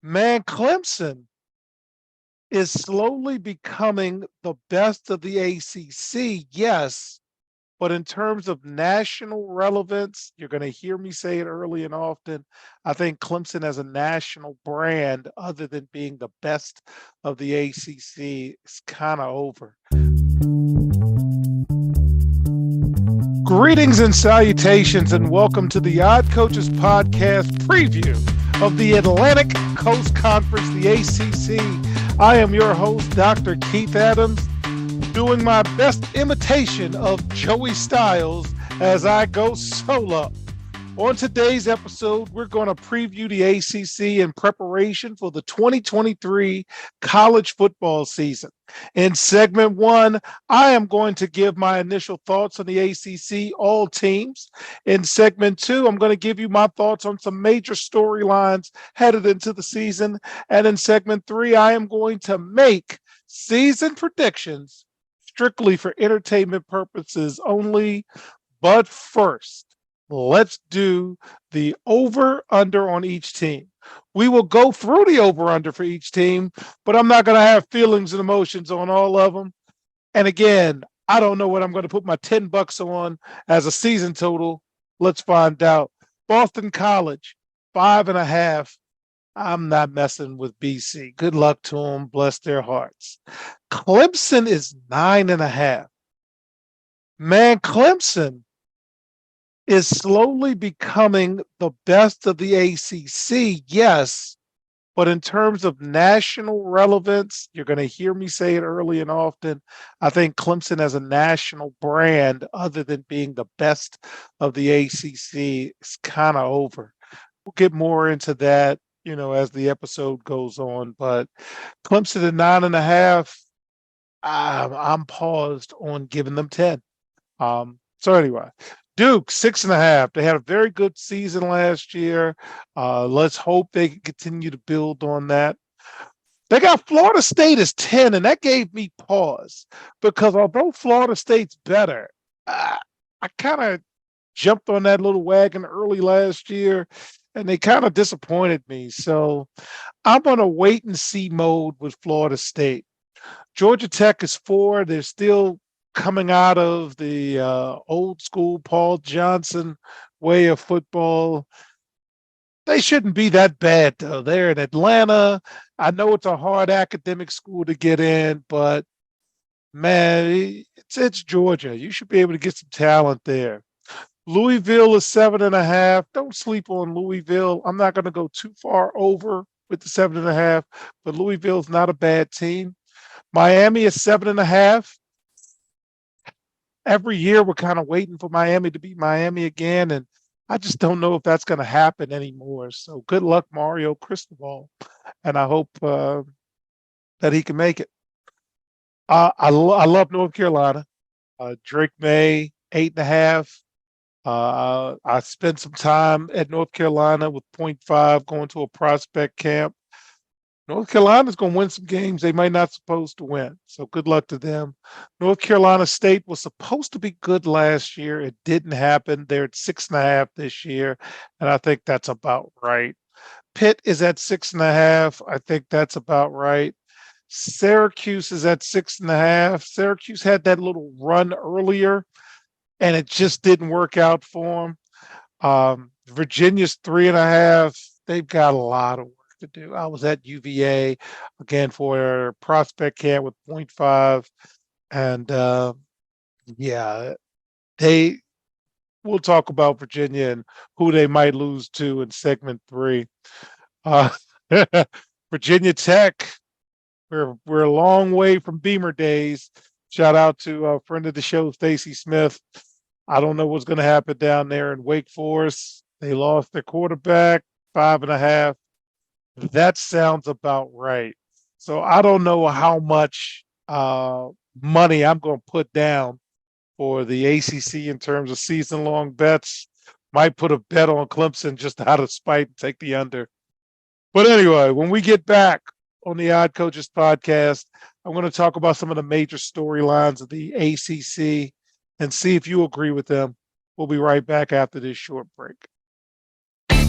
Man, Clemson is slowly becoming the best of the ACC, yes, but in terms of national relevance, you're going to hear me say it early and often. I think Clemson as a national brand, other than being the best of the ACC, is kind of over. Greetings and salutations, and welcome to the Odd Coaches Podcast preview of the Atlantic Coast Conference, the ACC. I am your host, Dr. Keith Adams, doing my best imitation of Joey Styles as I go solo. On today's episode, we're going to preview the ACC in preparation for the 2023 college football season. In segment one, I am going to give my initial thoughts on the ACC, all teams. In segment two, I'm going to give you my thoughts on some major storylines headed into the season. And in segment three, I am going to make season predictions strictly for entertainment purposes only. But first, let's do the over-under on each team. We will go through the over-under for each team, but I'm not going to have feelings and emotions on all of them. And again, I don't know what I'm going to put my $10 on as a season total. Let's find out. Boston College, 5.5. I'm not messing with BC. Good luck to them. Bless their hearts. Clemson is 9.5. Man, Clemson is slowly becoming the best of the ACC, yes, but in terms of national relevance, you're going to hear me say it early and often. I think Clemson as a national brand, other than being the best of the ACC, is kind of over. We'll get more into that, as the episode goes on, but Clemson at 9.5, I'm paused on giving them 10. So anyway, Duke, 6.5. They had a very good season last year. Let's hope they can continue to build on that. They got Florida State as 10, and that gave me pause because although Florida State's better, I kind of jumped on that little wagon early last year, and they kind of disappointed me. So I'm on a wait and see mode with Florida State. Georgia Tech is 4. They're still coming out of the old school Paul Johnson way of football. They shouldn't be that bad, though. They're in Atlanta. I know it's a hard academic school to get in, but man, it's Georgia. You should be able to get some talent there. Louisville is 7.5. Don't sleep on Louisville. I'm not going to go too far over with the 7.5, but Louisville's not a bad team. Miami is 7.5. Every year we're kind of waiting for Miami to be Miami again, and I just don't know if that's going to happen anymore. So good luck, Mario Cristobal, and I hope that he can make it. I love North Carolina. Drake May, 8.5. I spent some time at North Carolina with 0.5 going to a prospect camp. North Carolina's going to win some games they might not supposed to win. So good luck to them. North Carolina State was supposed to be good last year. It didn't happen. They're at 6.5 this year, and I think that's about right. Pitt is at 6.5. I think that's about right. Syracuse is at 6.5. Syracuse had that little run earlier, and it just didn't work out for them. Virginia's 3.5. They've got a lot of work to do. I was at UVA again for a prospect camp with 0.5, and yeah, we'll talk about Virginia and who they might lose to in segment 3. Uh, Virginia Tech, we're a long way from Beamer days. Shout out to a friend of the show, Stacy Smith. I don't know what's going to happen down there in Wake Forest. They lost their quarterback, 5.5. That sounds about right. So I don't know how much money I'm going to put down for the ACC in terms of season-long bets. Might put a bet on Clemson just out of spite and take the under. But anyway, when we get back on the Odd Coaches podcast, I'm going to talk about some of the major storylines of the ACC and see if you agree with them. We'll be right back after this short break.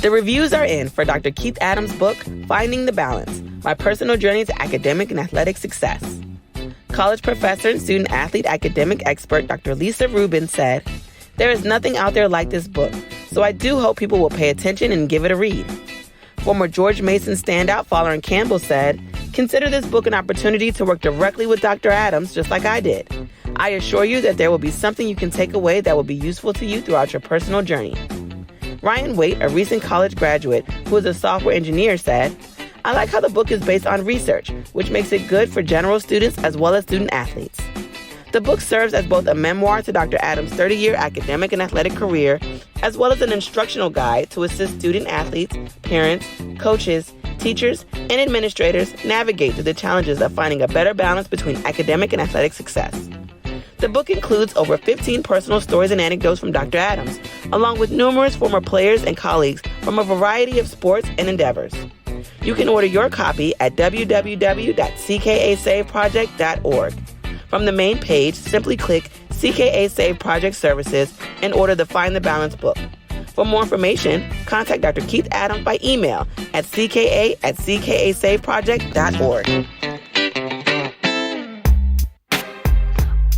The reviews are in for Dr. Keith Adams' book, Finding the Balance, My Personal Journey to Academic and Athletic Success. College professor and student-athlete academic expert Dr. Lisa Rubin said, "There is nothing out there like this book, so I do hope people will pay attention and give it a read." Former George Mason standout Folarin Campbell said, "Consider this book an opportunity to work directly with Dr. Adams, just like I did. I assure you that there will be something you can take away that will be useful to you throughout your personal journey." Ryan Waite, a recent college graduate who is a software engineer, said, "I like how the book is based on research, which makes it good for general students as well as student athletes." The book serves as both a memoir to Dr. Adams' 30-year academic and athletic career, as well as an instructional guide to assist student athletes, parents, coaches, teachers, and administrators navigate through the challenges of finding a better balance between academic and athletic success. The book includes over 15 personal stories and anecdotes from Dr. Adams, along with numerous former players and colleagues from a variety of sports and endeavors. You can order your copy at www.ckasaveproject.org. From the main page, simply click CKA Save Project Services and order the Find the Balance book. For more information, contact Dr. Keith Adams by email at cka@ckasaveproject.org.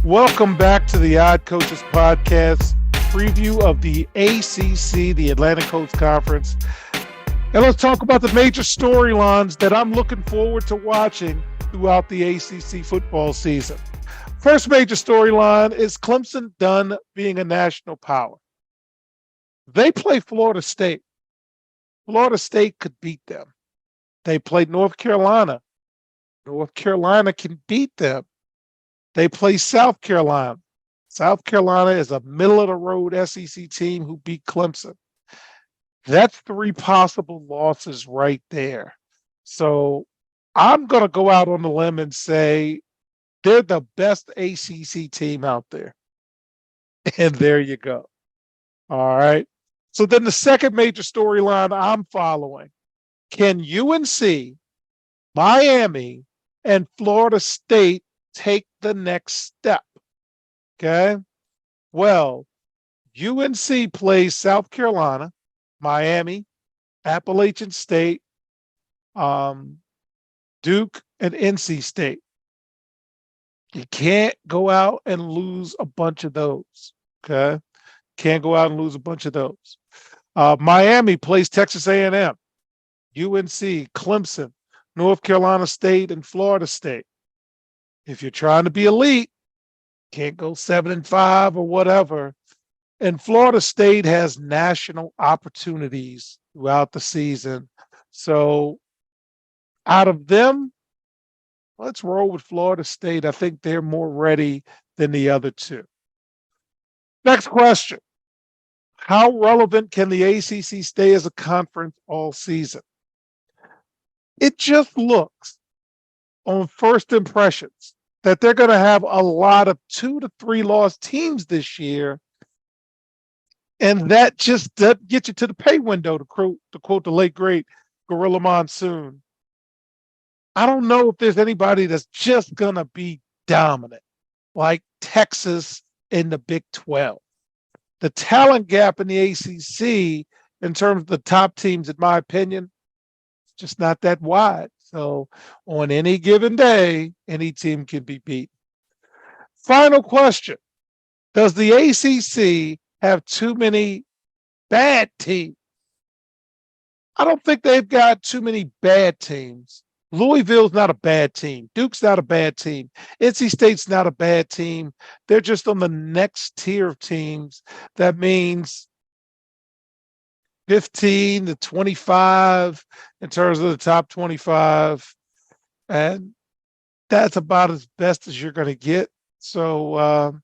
Welcome back to the Odd Coaches Podcast, preview of the ACC, the Atlantic Coast Conference. And let's talk about the major storylines that I'm looking forward to watching throughout the ACC football season. First major storyline is Clemson done being a national power. They play Florida State. Florida State could beat them. They played North Carolina. North Carolina can beat them. They play South Carolina. South Carolina is a middle-of-the-road SEC team who beat Clemson. That's 3 possible losses right there. So I'm going to go out on the limb and say they're the best ACC team out there. And there you go. All right. So then the second major storyline I'm following, can UNC, Miami, and Florida State take the next step? Okay. Well, UNC plays South Carolina, Miami, Appalachian State, Duke, and NC State. You can't go out and lose a bunch of those. Okay. Can't go out and lose a bunch of those. Miami plays Texas A&M, UNC, Clemson, North Carolina State, and Florida State. If you're trying to be elite, can't go 7-5 or whatever. And Florida State has national opportunities throughout the season. So out of them, let's roll with Florida State. I think they're more ready than the other two. Next question. How relevant can the ACC stay as a conference all season? It just looks on first impressions that they're going to have a lot of 2 to 3 lost teams this year. And that just gets you to the pay window, to quote the late, great Gorilla Monsoon. I don't know if there's anybody that's just going to be dominant, like Texas in the Big 12. The talent gap in the ACC, in terms of the top teams, in my opinion, it's just not that wide. So on any given day, any team can be beaten. Final question. Does the ACC have too many bad teams? I don't think they've got too many bad teams. Louisville's not a bad team. Duke's not a bad team. NC State's not a bad team. They're just on the next tier of teams. That means 15 to 25 in terms of the top 25. And that's about as best as you're going to get. So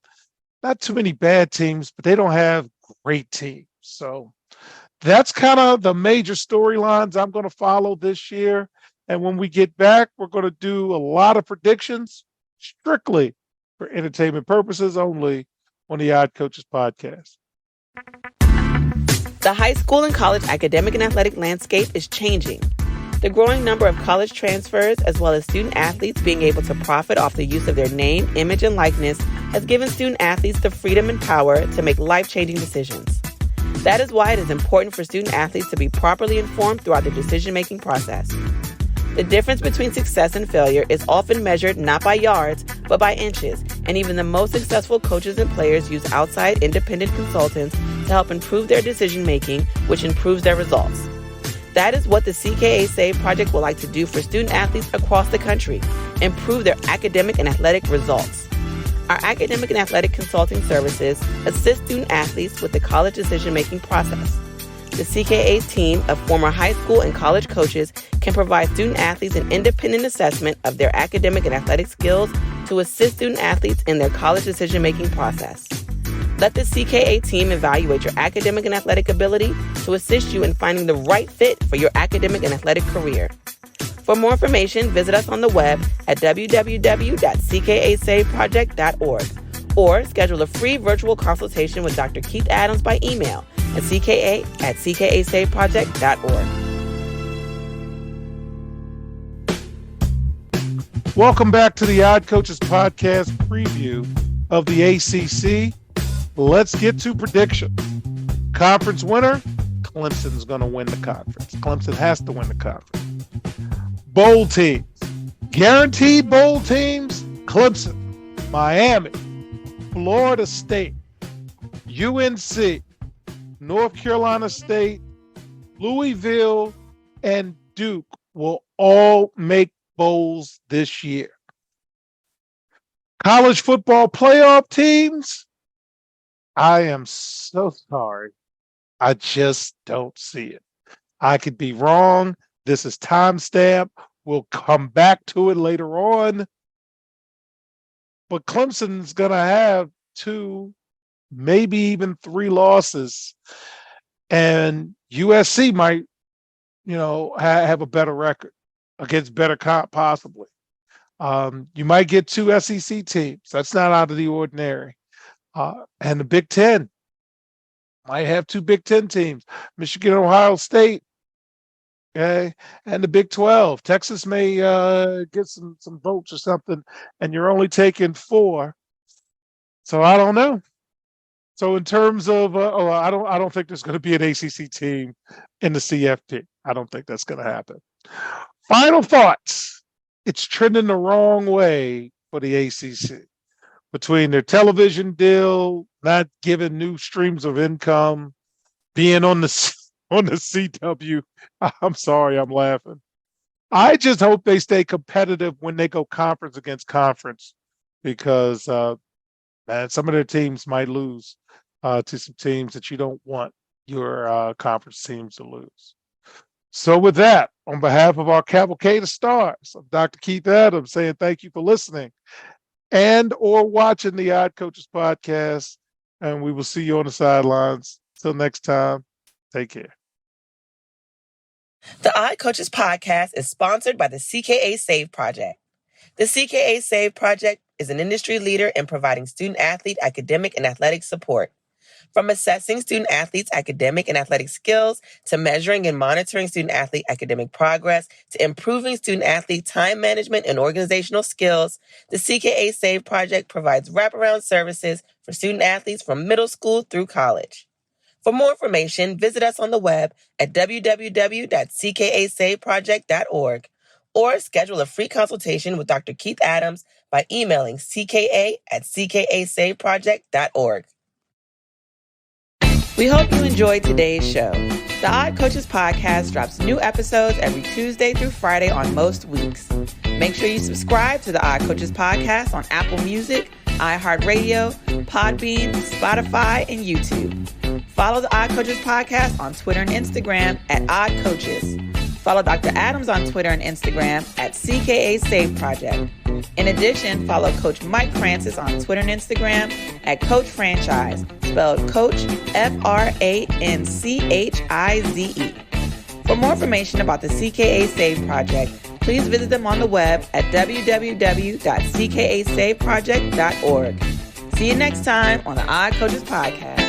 not too many bad teams, but they don't have great teams. So that's kind of the major storylines I'm going to follow this year. And when we get back, we're going to do a lot of predictions strictly for entertainment purposes only on the Odd Coaches Podcast. The high school and college academic and athletic landscape is changing. The growing number of college transfers, as well as student athletes being able to profit off the use of their name, image, and likeness, has given student athletes the freedom and power to make life-changing decisions. That is why it is important for student athletes to be properly informed throughout the decision-making process. The difference between success and failure is often measured not by yards, but by inches, and even the most successful coaches and players use outside independent consultants to help improve their decision-making, which improves their results. That is what the CKA SAVE project would like to do for student athletes across the country, improve their academic and athletic results. Our academic and athletic consulting services assist student athletes with the college decision-making process. The CKA team of former high school and college coaches can provide student athletes an independent assessment of their academic and athletic skills to assist student athletes in their college decision-making process. Let the CKA team evaluate your academic and athletic ability to assist you in finding the right fit for your academic and athletic career. For more information, visit us on the web at www.ckasaveproject.org or schedule a free virtual consultation with Dr. Keith Adams by email at cka@ckasaveproject.org. Welcome back to the Odd Coaches Podcast preview of the ACC. Let's get to prediction. Conference winner, Clemson's going to win the conference. Clemson has to win the conference. Bowl teams, guaranteed bowl teams, Clemson, Miami, Florida State, UNC, North Carolina State, Louisville, and Duke will all make bowls this year. College football playoff teams, I am so sorry. I just don't see it. I could be wrong. This is timestamp. We'll come back to it later on. But Clemson's going to have 2, maybe even 3 losses. And USC might, have a better record against better comp, possibly. You might get 2 SEC teams. That's not out of the ordinary. And the Big Ten might have 2 Big Ten teams. Michigan, Ohio State. Okay, and the Big 12. Texas may get some votes or something, and you're only taking 4. So I don't know. So in terms of, I don't think there's going to be an ACC team in the CFP. I don't think that's going to happen. Final thoughts. It's trending the wrong way for the ACC. Between their television deal, not giving new streams of income, being on the CW. I'm sorry, I'm laughing. I just hope they stay competitive when they go conference against conference, because some of their teams might lose to some teams that you don't want your conference teams to lose. So with that, on behalf of our cavalcade of stars, I'm Dr. Keith Adams saying thank you for listening and or watching the Odd Coaches Podcast, and we will see you on the sidelines. Till next time, take care. The Odd Coaches Podcast is sponsored by the CKA SAVE Project. The CKA SAVE Project is an industry leader in providing student-athlete academic and athletic support. From assessing student-athletes' academic and athletic skills, to measuring and monitoring student-athlete academic progress, to improving student-athlete time management and organizational skills, the CKA SAVE Project provides wraparound services for student-athletes from middle school through college. For more information, visit us on the web at www.ckasaveproject.org or schedule a free consultation with Dr. Keith Adams by emailing cka@ckasaveproject.org. We hope you enjoyed today's show. The Odd Coaches Podcast drops new episodes every Tuesday through Friday on most weeks. Make sure you subscribe to the Odd Coaches Podcast on Apple Music, iHeartRadio, Podbean, Spotify, and YouTube. Follow the Odd Coaches Podcast on Twitter and Instagram at Odd Coaches. Follow Dr. Adams on Twitter and Instagram at CKA SAVE Project. In addition, follow Coach Mike Francis on Twitter and Instagram at Coach Franchise, spelled Coach FRANCHIZE. For more information about the CKA SAVE Project, please visit them on the web at www.ckasaveproject.org. See you next time on the Odd Coaches Podcast.